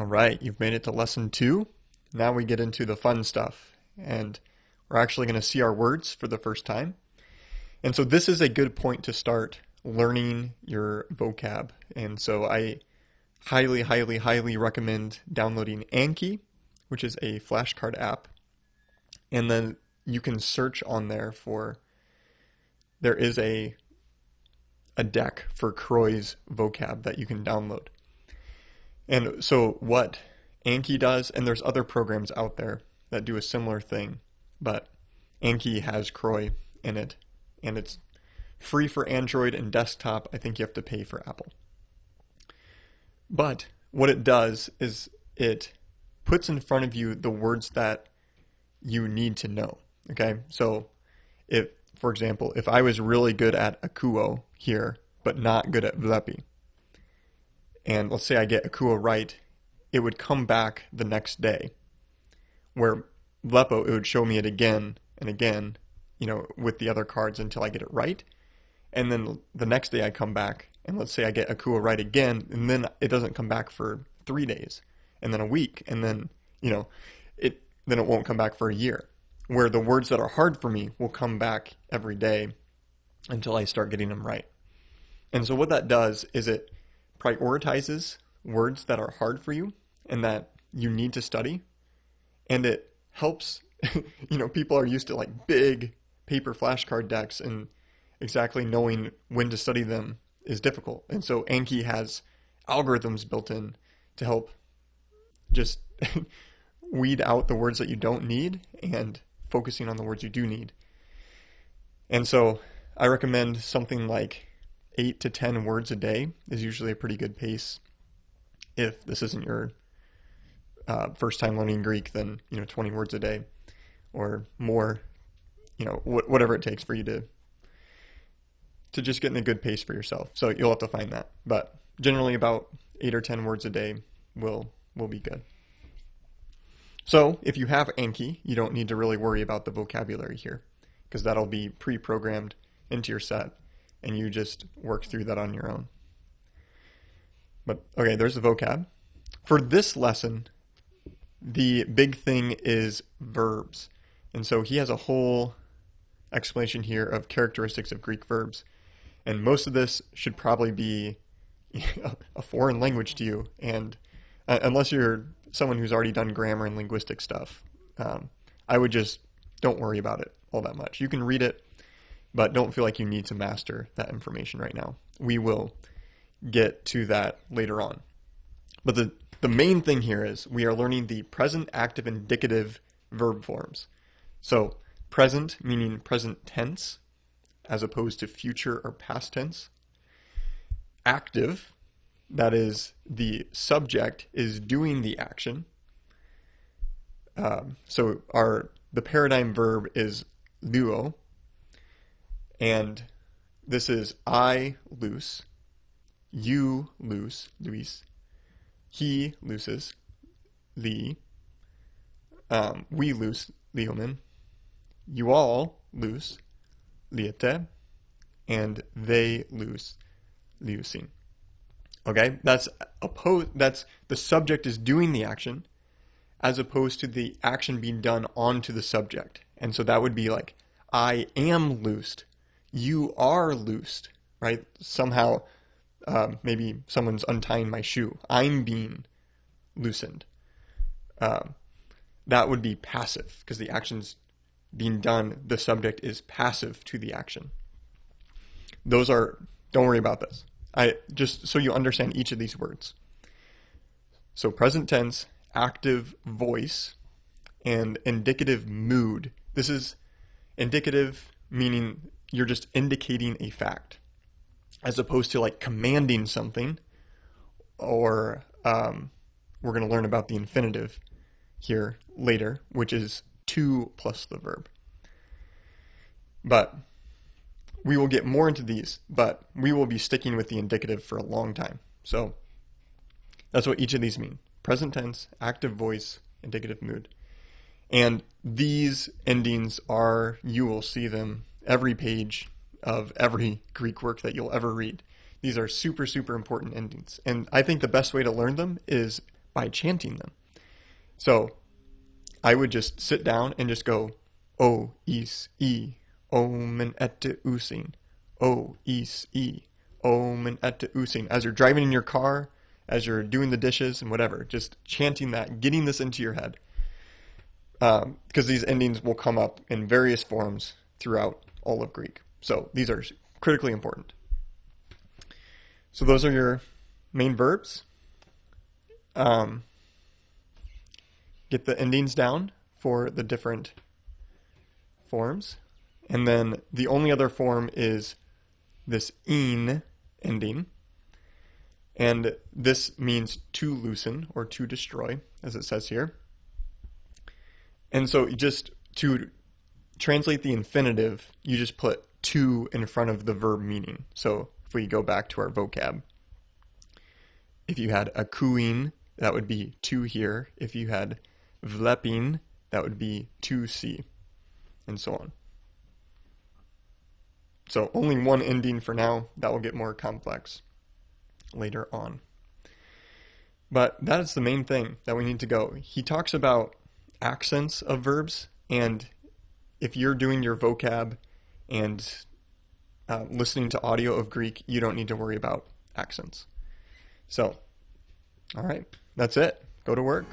right, you've made it to lesson 2. Now we get into the fun stuff, and we're actually going to see our words for the first time. And so this is a good point to start learning your vocab. And so I highly, highly, highly recommend downloading Anki, which is a flashcard app. And then you can search on there there is a deck for Croy's vocab that you can download. And so what Anki does, and there's other programs out there that do a similar thing, but Anki has Croy in it, and it's free for Android and desktop. I think you have to pay for Apple. But what it does is it puts in front of you the words that you need to know. Okay, so for example, if I was really good at akuo here, but not good at vlepi, and let's say I get akuo right, it would come back the next day. Where vlepo, it would show me it again and again, with the other cards until I get it right. And then the next day I come back, and let's say I get akuo right again, and then it doesn't come back for 3 days, and then a week, and then, it won't come back for a year. Where the words that are hard for me will come back every day until I start getting them right. And so what that does is it prioritizes words that are hard for you and that you need to study. And it helps, people are used to like big paper flashcard decks, and exactly knowing when to study them is difficult. And so Anki has algorithms built in to help just weed out the words that you don't need and focusing on the words you do need. And so I recommend something like 8 to 10 words a day is usually a pretty good pace. If this isn't your first time learning Greek, then 20 words a day or more, whatever it takes for you to just get in a good pace for yourself. So you'll have to find that, but generally about 8 or 10 words a day will be good. So if you have Anki, you don't need to really worry about the vocabulary here, because that'll be pre-programmed into your set, and you just work through that on your own. But okay, there's the vocab. For this lesson, the big thing is verbs. And so he has a whole explanation here of characteristics of Greek verbs. And most of this should probably be a foreign language to you. And unless you're someone who's already done grammar and linguistic stuff, I would just don't worry about it all that much. You can read it, but don't feel like you need to master that information right now. We will get to that later on. But the main thing here is we are learning the present, active, indicative verb forms. So present meaning present tense as opposed to future or past tense. Active, that is the subject is doing the action. So the paradigm verb is luo, and this is I loose, you loose, Luis, he looses, Lee, we loose, Leoman, you all loose, Liete, and they loose, Liusin. Okay, that's the subject is doing the action as opposed to the action being done onto the subject. And so that would be like, I am loosed, you are loosed, right? Somehow, maybe someone's untying my shoe. I'm being loosened. That would be passive because the action's being done. The subject is passive to the action. Don't worry about this. Just so you understand each of these words. So present tense, active voice, and indicative mood. This is indicative, meaning you're just indicating a fact, as opposed to like commanding something, or we're going to learn about the infinitive here later, which is to plus the verb. But we will get more into these, but we will be sticking with the indicative for a long time. So that's what each of these mean. Present tense, active voice, indicative mood. And these endings you will see them every page of every Greek work that you'll ever read. These are super, super important endings. And I think the best way to learn them is by chanting them. So I would just sit down and just go, O, is, e, omen ette usin, O, is, e, omen ette usin. As you're driving in your car, as you're doing the dishes and whatever, just chanting that, getting this into your head. Because these endings will come up in various forms throughout all of Greek. So these are critically important. So those are your main verbs. Get the endings down for the different forms. And then the only other form is this in ending. And this means to loosen or to destroy, as it says here. And so just to translate the infinitive, you just put to in front of the verb meaning. So if we go back to our vocab, if you had akouin, that would be to hear. If you had vlepin, that would be to see, and so on. So only one ending for now. That will get more complex later on. But that is the main thing that we need to go. He talks about accents of verbs, and if you're doing your vocab and listening to audio of Greek, you don't need to worry about accents. So, all right, that's it. Go to work.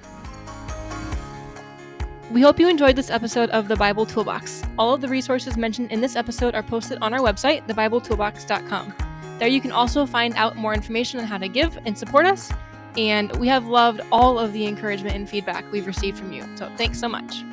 We hope you enjoyed this episode of the Bible Toolbox. All of the resources mentioned in this episode are posted on our website, thebibletoolbox.com. There you can also find out more information on how to give and support us. And we have loved all of the encouragement and feedback we've received from you. So thanks so much.